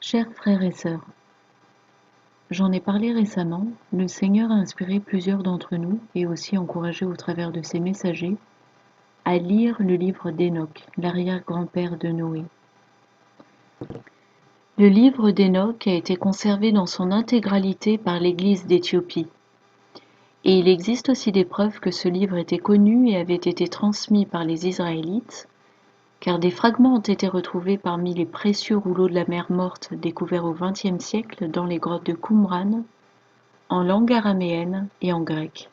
Chers frères et sœurs, j'en ai parlé récemment, le Seigneur a inspiré plusieurs d'entre nous, et aussi encouragé au travers de ses messagers, à lire le livre d'Hénoch, l'arrière-grand-père de Noé. Le livre d'Hénoch a été conservé dans son intégralité par l'Église d'Éthiopie. Et il existe aussi des preuves que ce livre était connu et avait été transmis par les Israélites, car des fragments ont été retrouvés parmi les précieux rouleaux de la mer Morte découverts au XXe siècle dans les grottes de Qumran, en langue araméenne et en grec.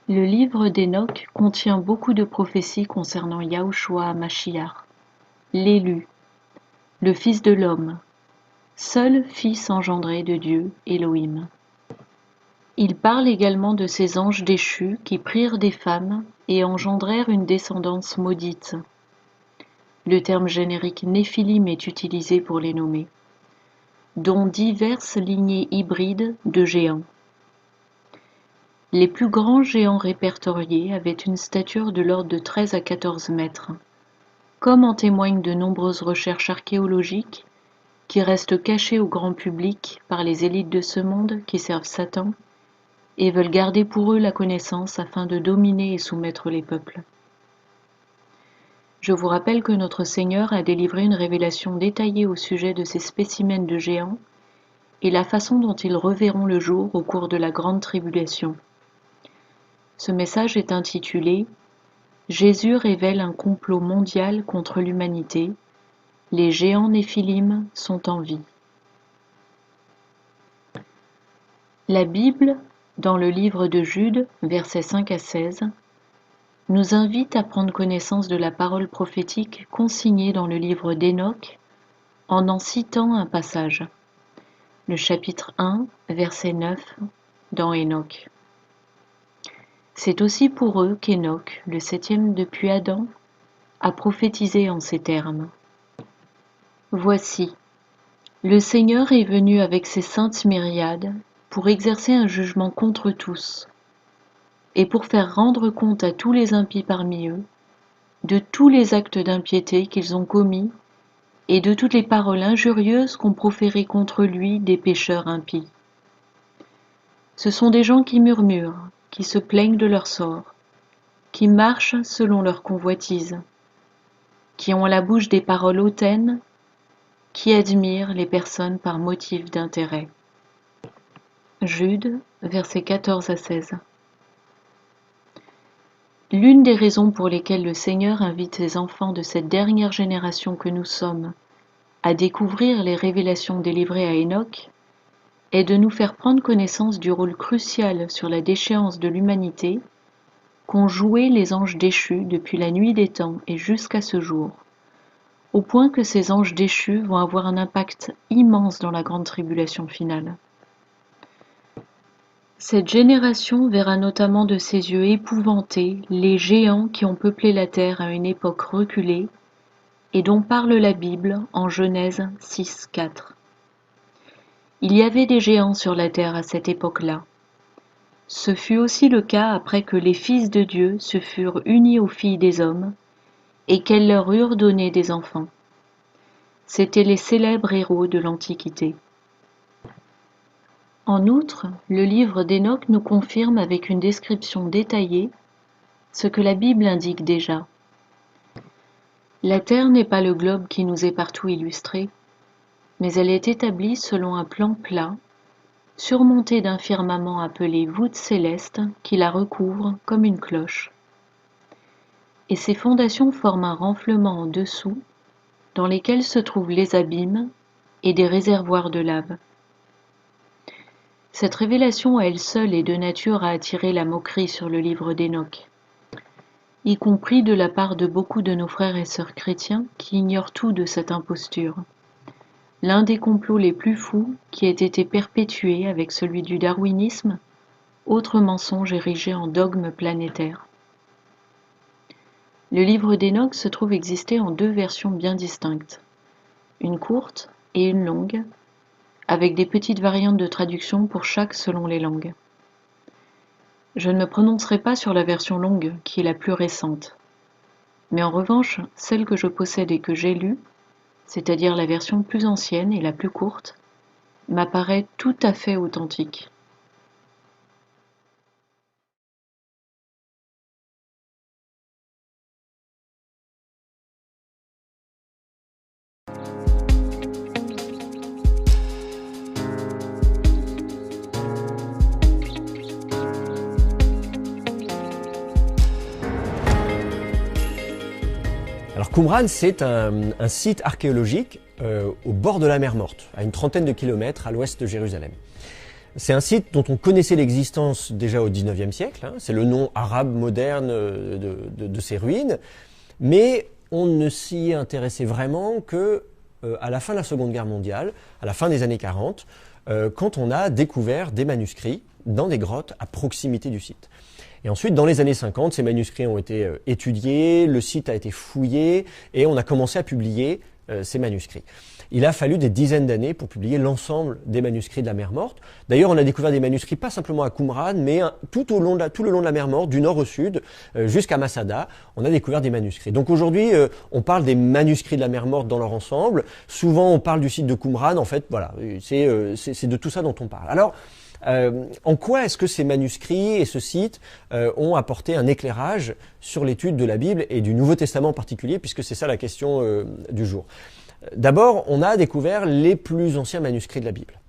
Le livre d'Hénoch contient beaucoup de prophéties concernant Yahushua HaMashiach, l'élu, le Fils de l'homme, seul Fils engendré de Dieu, Elohim. Il parle également de ces anges déchus qui prirent des femmes et engendrèrent une descendance maudite. Le terme générique Néphilim est utilisé pour les nommer, dont diverses lignées hybrides de géants. Les plus grands géants répertoriés avaient une stature de l'ordre de 13 à 14 mètres, comme en témoignent de nombreuses recherches archéologiques qui restent cachées au grand public par les élites de ce monde qui servent Satan et veulent garder pour eux la connaissance afin de dominer et soumettre les peuples. Je vous rappelle que notre Seigneur a délivré une révélation détaillée au sujet de ces spécimens de géants et la façon dont ils reverront le jour au cours de la grande tribulation. Ce message est intitulé « Jésus révèle un complot mondial contre l'humanité. Les géants Néphilim sont en vie ». La Bible, dans le livre de Jude, versets 5 à 16, nous invite à prendre connaissance de la parole prophétique consignée dans le livre d'Hénoch en citant un passage. Le chapitre 1, verset 9, dans Hénoch. C'est aussi pour eux qu'Hénoch, le septième depuis Adam, a prophétisé en ces termes. Voici, le Seigneur est venu avec ses saintes myriades pour exercer un jugement contre tous, et pour faire rendre compte à tous les impies parmi eux, de tous les actes d'impiété qu'ils ont commis, et de toutes les paroles injurieuses qu'ont proférées contre lui des pécheurs impies. Ce sont des gens qui murmurent, qui se plaignent de leur sort, qui marchent selon leur convoitise, qui ont à la bouche des paroles hautaines, qui admirent les personnes par motif d'intérêt. Jude, versets 14 à 16. L'une des raisons pour lesquelles le Seigneur invite les enfants de cette dernière génération que nous sommes à découvrir les révélations délivrées à Hénoch est de nous faire prendre connaissance du rôle crucial sur la déchéance de l'humanité qu'ont joué les anges déchus depuis la nuit des temps et jusqu'à ce jour, au point que ces anges déchus vont avoir un impact immense dans la grande tribulation finale. Cette génération verra notamment de ses yeux épouvantés les géants qui ont peuplé la terre à une époque reculée et dont parle la Bible en Genèse 6, 4. Il y avait des géants sur la terre à cette époque-là. Ce fut aussi le cas après que les fils de Dieu se furent unis aux filles des hommes et qu'elles leur eurent donné des enfants. C'étaient les célèbres héros de l'Antiquité. En outre, le livre d'Hénoch nous confirme avec une description détaillée ce que la Bible indique déjà. La Terre n'est pas le globe qui nous est partout illustré, mais elle est établie selon un plan plat, surmonté d'un firmament appelé voûte céleste qui la recouvre comme une cloche. Et ses fondations forment un renflement en dessous, dans lesquels se trouvent les abîmes et des réservoirs de lave. Cette révélation à elle seule est de nature à attirer la moquerie sur le livre d'Hénoch, y compris de la part de beaucoup de nos frères et sœurs chrétiens qui ignorent tout de cette imposture. L'un des complots les plus fous qui ait été perpétué avec celui du darwinisme, autre mensonge érigé en dogme planétaire. Le livre d'Hénoch se trouve exister en deux versions bien distinctes, une courte et une longue, avec des petites variantes de traduction pour chaque selon les langues. Je ne me prononcerai pas sur la version longue, qui est la plus récente, mais en revanche, celle que je possède et que j'ai lue c'est-à-dire la version plus ancienne et la plus courte, m'apparaît tout à fait authentique. Alors Qumran, c'est un site archéologique au bord de la mer Morte, à une trentaine de kilomètres à l'ouest de Jérusalem. C'est un site dont on connaissait l'existence déjà au XIXe siècle, c'est le nom arabe moderne de ces ruines, mais on ne s'y intéressait vraiment que à la fin de la Seconde Guerre mondiale, à la fin des années 40, quand on a découvert des manuscrits dans des grottes à proximité du site. Et ensuite, dans les années 50, ces manuscrits ont été étudiés, le site a été fouillé et on a commencé à publier ces manuscrits. Il a fallu des dizaines d'années pour publier l'ensemble des manuscrits de la mer Morte. D'ailleurs, on a découvert des manuscrits pas simplement à Qumran, mais tout le long de la mer Morte, du nord au sud, jusqu'à Masada, on a découvert des manuscrits. Donc aujourd'hui, on parle des manuscrits de la mer Morte dans leur ensemble. Souvent, on parle du site de Qumran. En fait, voilà, c'est de tout ça dont on parle. Alors, en quoi est-ce que ces manuscrits et ce site ont apporté un éclairage sur l'étude de la Bible et du Nouveau Testament en particulier, puisque c'est ça la question du jour. D'abord, on a découvert les plus anciens manuscrits de la Bible.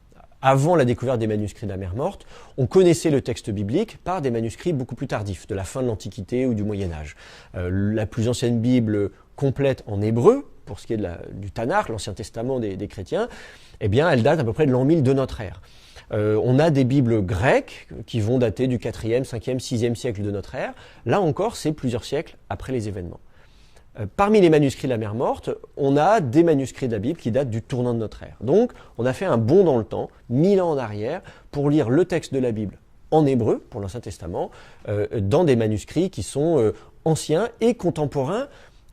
Avant la découverte des manuscrits de la mer Morte, on connaissait le texte biblique par des manuscrits beaucoup plus tardifs, de la fin de l'Antiquité ou du Moyen-Âge. La plus ancienne Bible complète en hébreu, pour ce qui est du Tanakh, l'Ancien Testament des chrétiens, eh bien, elle date à peu près de l'an 1000 de notre ère. On a des Bibles grecques qui vont dater du 4e, 5e, 6e siècle de notre ère. Là encore, c'est plusieurs siècles après les événements. Parmi les manuscrits de la mer Morte, on a des manuscrits de la Bible qui datent du tournant de notre ère. Donc, on a fait un bond dans le temps, 1000 ans en arrière, pour lire le texte de la Bible en hébreu, pour l'Ancien Testament, dans des manuscrits qui sont anciens et contemporains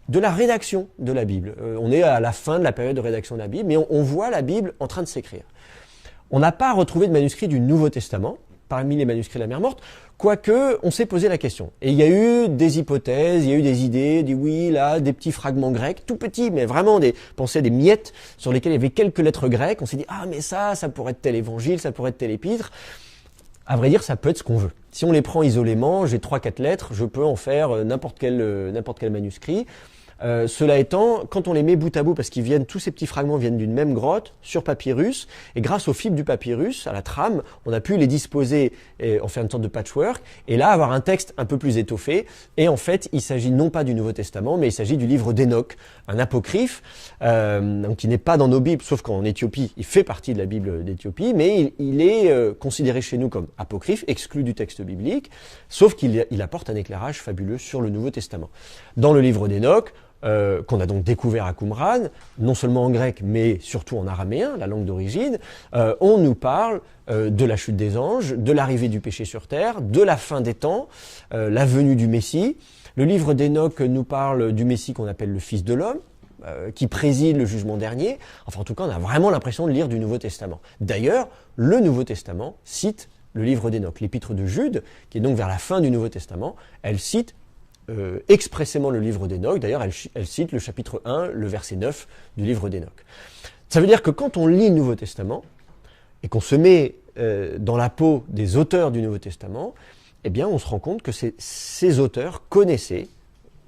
de la rédaction de la Bible. On est à la fin de la période de rédaction de la Bible, mais on voit la Bible en train de s'écrire. On n'a pas retrouvé de manuscrits du Nouveau Testament parmi les manuscrits de la mer Morte, quoique on s'est posé la question. Et il y a eu des hypothèses, il y a eu des idées, dit oui, là, des petits fragments grecs, tout petits, mais vraiment pensez des miettes sur lesquelles il y avait quelques lettres grecques. On s'est dit, ah mais ça pourrait être tel évangile, ça pourrait être tel épître. À vrai dire, ça peut être ce qu'on veut. Si on les prend isolément, j'ai 3-4 lettres, je peux en faire n'importe quel manuscrit. Cela étant, quand on les met bout à bout, parce tous ces petits fragments viennent d'une même grotte, sur papyrus, et grâce aux fibres du papyrus, à la trame, on a pu les disposer et en faire une sorte de patchwork, et là avoir un texte un peu plus étoffé. Et en fait, il s'agit non pas du Nouveau Testament, mais il s'agit du livre d'Enoch, un apocryphe, donc qui n'est pas dans nos Bibles, sauf qu'en Éthiopie, il fait partie de la Bible d'Éthiopie, mais il est considéré chez nous comme apocryphe, exclu du texte biblique, sauf qu'il apporte un éclairage fabuleux sur le Nouveau Testament. Dans le livre d'Enoch, qu'on a donc découvert à Qumran, non seulement en grec, mais surtout en araméen, la langue d'origine, on nous parle de la chute des anges, de l'arrivée du péché sur terre, de la fin des temps, la venue du Messie. Le livre d'Enoch nous parle du Messie qu'on appelle le Fils de l'homme, qui préside le jugement dernier. Enfin, en tout cas, on a vraiment l'impression de lire du Nouveau Testament. D'ailleurs, le Nouveau Testament cite le livre d'Enoch. L'épître de Jude, qui est donc vers la fin du Nouveau Testament, elle cite expressément le livre d'Enoch. D'ailleurs, elle cite le chapitre 1, le verset 9 du livre d'Enoch. Ça veut dire que quand on lit le Nouveau Testament et qu'on se met dans la peau des auteurs du Nouveau Testament, eh bien, on se rend compte que ces auteurs connaissaient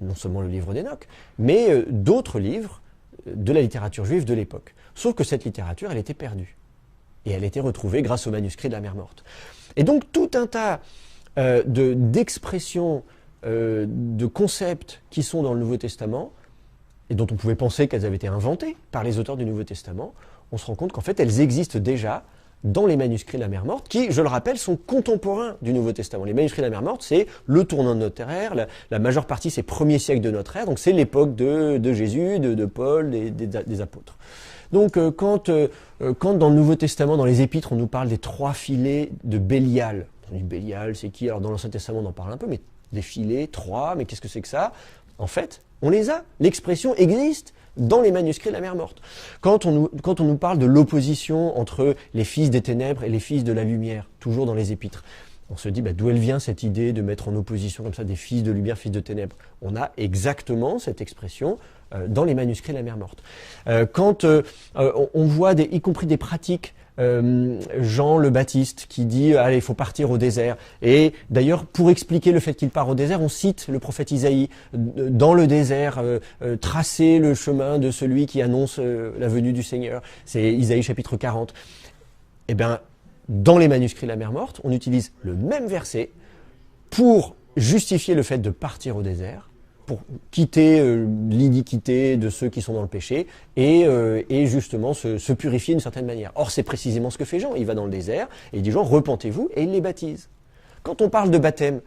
non seulement le livre d'Enoch, mais d'autres livres de la littérature juive de l'époque. Sauf que cette littérature, elle était perdue. Et elle était retrouvée grâce aux manuscrits de la mer Morte. Et donc, tout un tas d'expressions, de concepts qui sont dans le Nouveau Testament et dont on pouvait penser qu'elles avaient été inventées par les auteurs du Nouveau Testament, on se rend compte qu'en fait elles existent déjà dans les manuscrits de la mer Morte qui, je le rappelle, sont contemporains du Nouveau Testament. Les manuscrits de la mer Morte, c'est le tournant de notre ère, la majeure partie c'est premier siècle de notre ère, donc c'est l'époque de Jésus, de Paul, des apôtres. Donc quand dans le Nouveau Testament, dans les épîtres, on nous parle des 3 filets de Bélial. On dit Bélial, c'est qui? Alors dans l'Ancien Testament on en parle un peu, mais des filets, 3, mais qu'est-ce que c'est que ça? En fait, on les a. L'expression existe dans les manuscrits de la mer Morte. Quand on nous parle de l'opposition entre les fils des ténèbres et les fils de la lumière, toujours dans les épîtres, On se dit d'où elle vient cette idée de mettre en opposition comme ça des fils de lumière, fils de ténèbres. On a exactement cette expression dans les manuscrits de la mer Morte. Quand on voit, y compris des pratiques, Jean le Baptiste qui dit allez, il faut partir au désert. Et d'ailleurs, pour expliquer le fait qu'il part au désert, on cite le prophète Isaïe dans le désert, tracer le chemin de celui qui annonce la venue du Seigneur. C'est Isaïe chapitre 40. Eh bien, dans les manuscrits de la mer Morte, on utilise le même verset pour justifier le fait de partir au désert, pour quitter l'iniquité de ceux qui sont dans le péché et justement se purifier d'une certaine manière. Or, c'est précisément ce que fait Jean. Il va dans le désert et il dit « Jean, repentez-vous » et il les baptise. Quand on parle de baptême,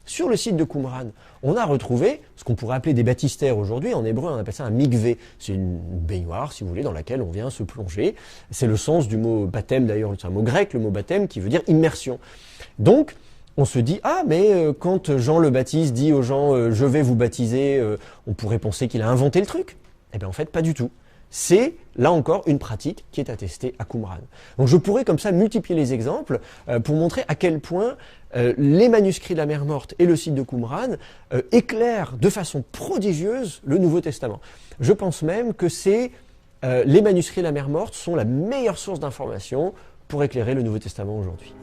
sur le site de Qumran, on a retrouvé ce qu'on pourrait appeler des baptistères aujourd'hui. En hébreu, on appelle ça un mikvé. C'est une baignoire, si vous voulez, dans laquelle on vient se plonger. C'est le sens du mot baptême, d'ailleurs, c'est un mot grec, le mot baptême, qui veut dire immersion. Donc, on se dit, ah, mais quand Jean le Baptiste dit aux gens « je vais vous baptiser », on pourrait penser qu'il a inventé le truc. Eh bien, en fait, pas du tout. C'est, là encore, une pratique qui est attestée à Qumran. Donc je pourrais comme ça multiplier les exemples pour montrer à quel point les manuscrits de la mer Morte et le site de Qumran éclairent de façon prodigieuse le Nouveau Testament. Je pense même que les manuscrits de la mer Morte sont la meilleure source d'information pour éclairer le Nouveau Testament aujourd'hui.